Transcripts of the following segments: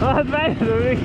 Vaat välja tuli.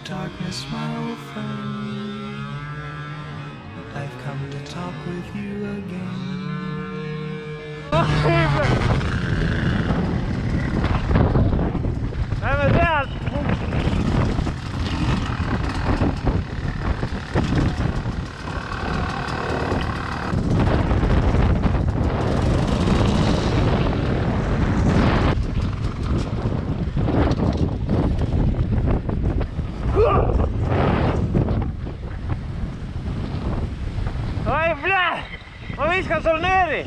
Darkness, my old friend, I've come to talk with you again. Lähme sealt! Oi, bля! Ma viskan sul nööri!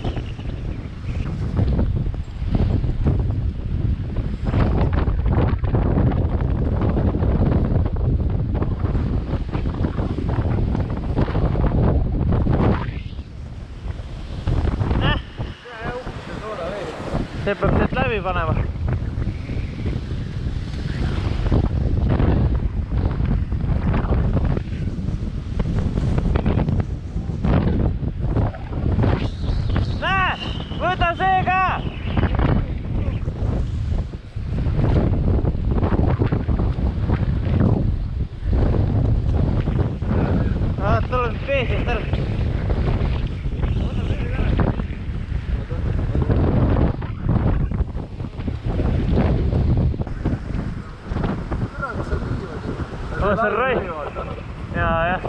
See peab sealt läbi panema. Võta see ka! Tuleb peesist ära. On seal rai? Jaa.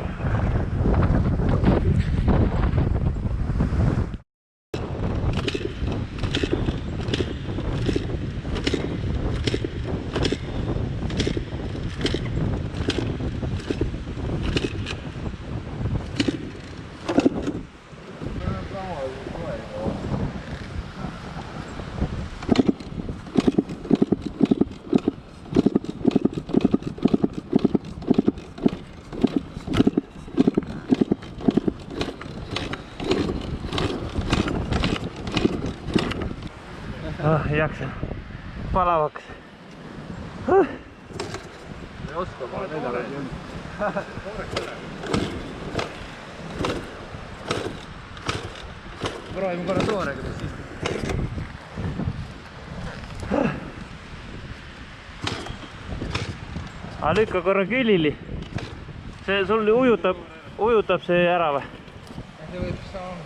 Ei jaksa. Palavaks. Ei oska, ma olen neljaraidi on. Proovime korra toorega, mis siis. Aga lükka korra külili. See sul ujutab see ära või? See võib saama.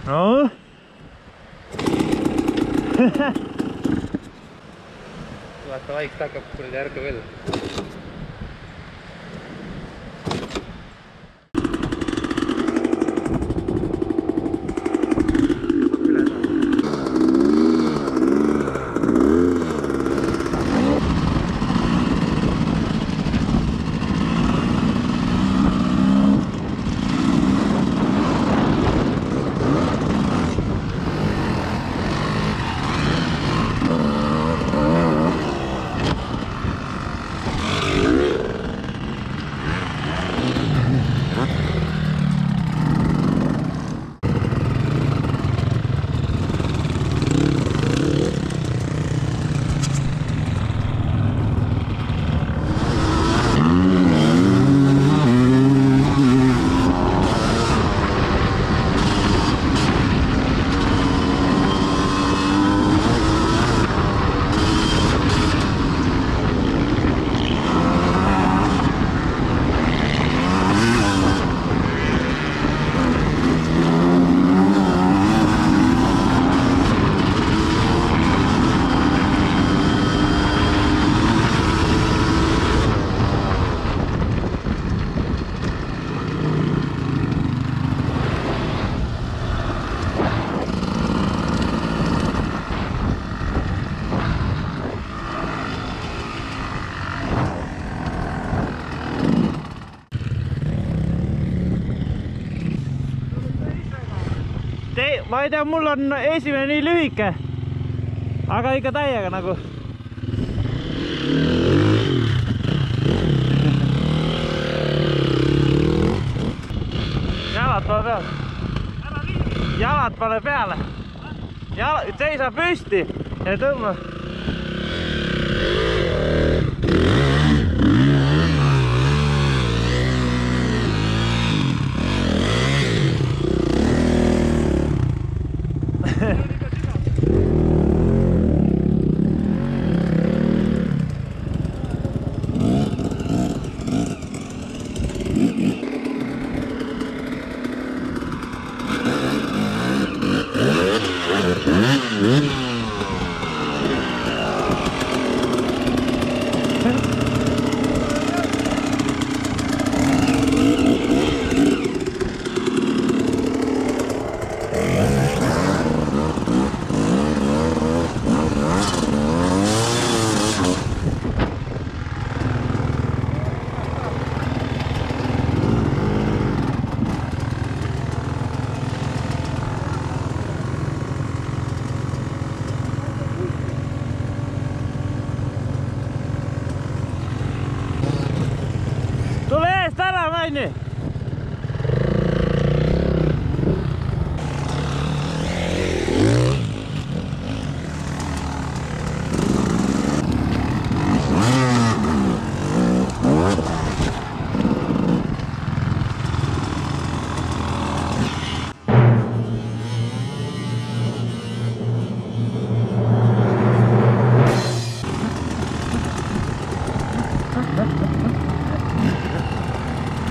No? Vaata vaikselt hakkab kuradi ärka veel. ma ei tea, mul on esimene nii lühike, aga ikka täiega nagu. Jalad pane peale. Jalad pane peale. Seisa püsti ja tõmba. Tule eest ära, Maini!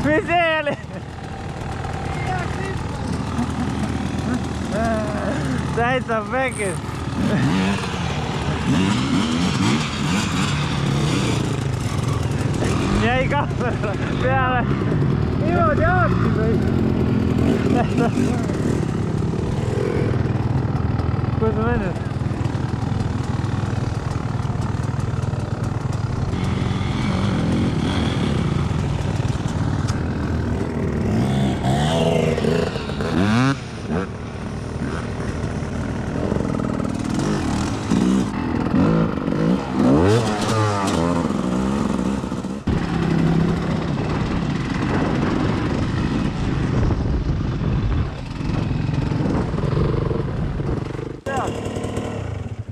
Mis see oli? Täitsa pekis. Jäi kaamera peale. Niimoodi jaotsi või? Kus on mennud?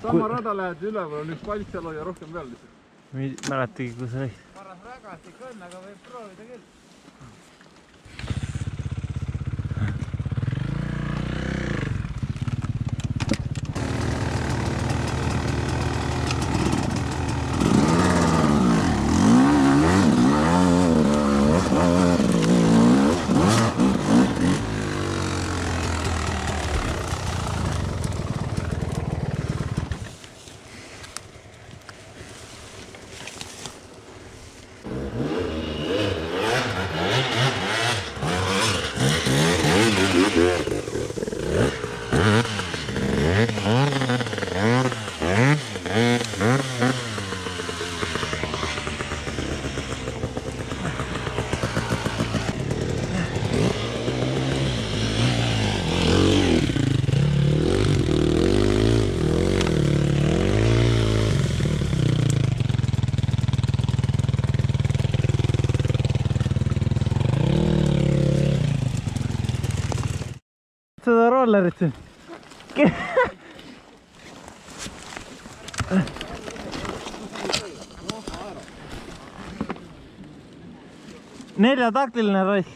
Sama rada lähed üleval, on üks palk seal hoia rohkem peal lihtsalt. Mäletagi, kus oli. Paras rägastik on, aga võib proovida küll. Seda rollerit siin. Neljataktiline roik.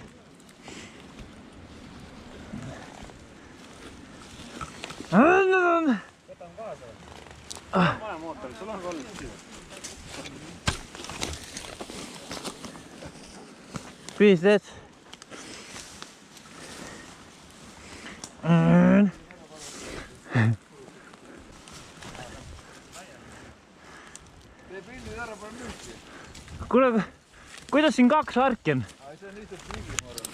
Võtan kaasa. Pane mootori, sul on kolm siia. Viis teed. Tee pildid ära, pane müüki. Kuule, kuidas siin kaks harki on? See on lihtsalt müügis, ma arvan.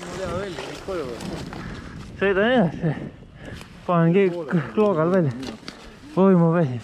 Mul hea välja, kõik koju. Sõidan edasi. Panengi kloogal välja. Oi, mu väsib.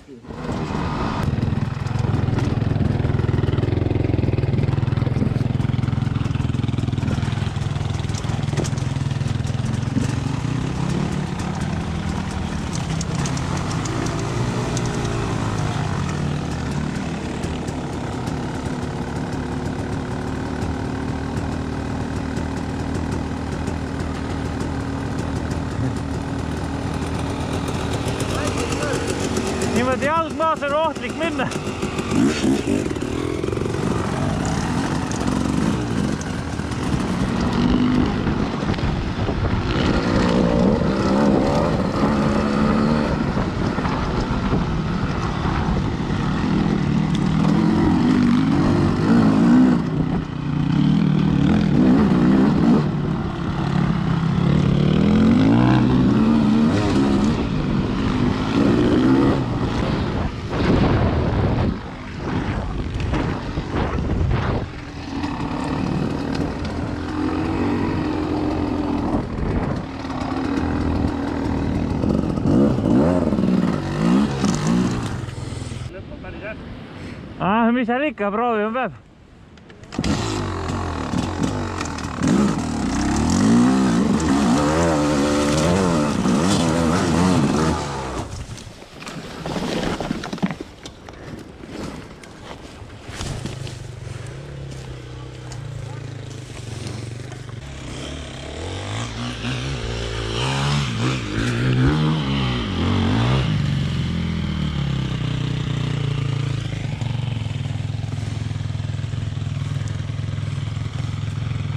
niimoodi jalgmaas on ohtlik minna. Mis seal ikka, proovima peab.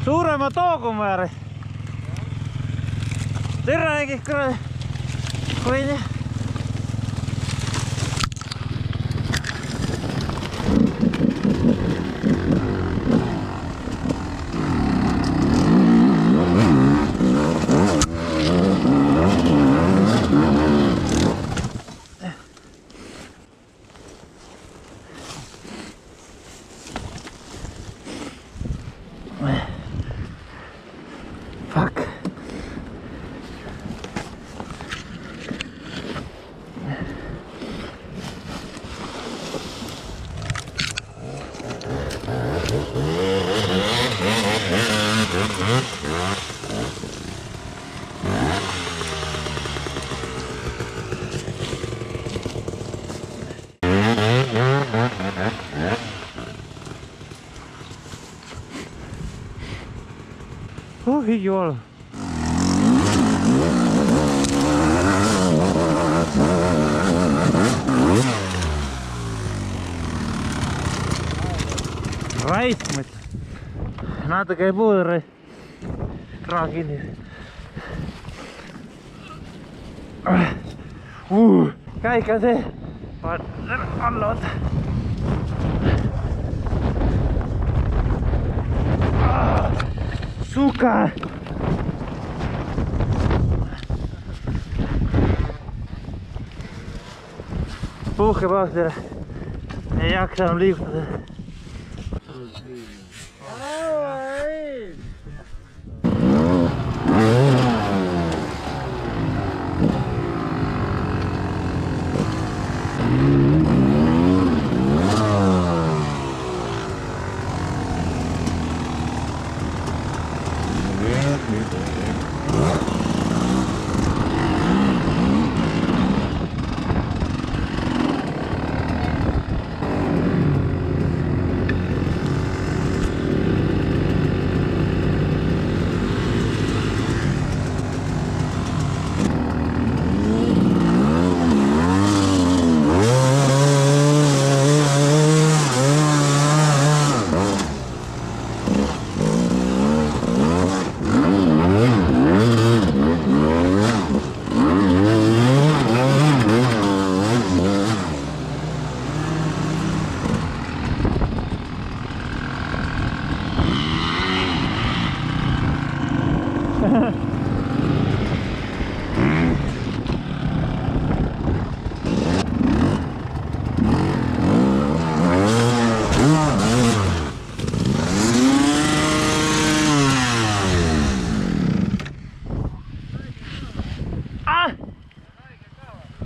Suurema tookon väärin. Teränkin kyllä. Kuin. Fuck. Oi juola. Raismit. Natuke ei puudure. Raakini. Käikä se. Allot. Suka! Puhke paustele. Ei jaksanut liikuttaa.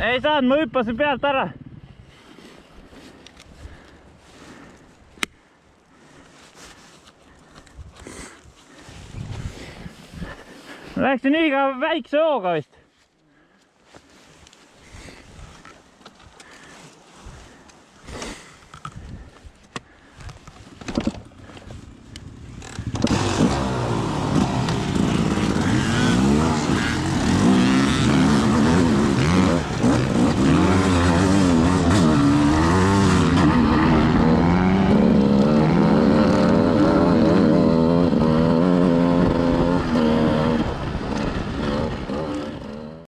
Ei saanut, mä hyppäsin päältä ära. Läks se niinkään väikse ooga vist?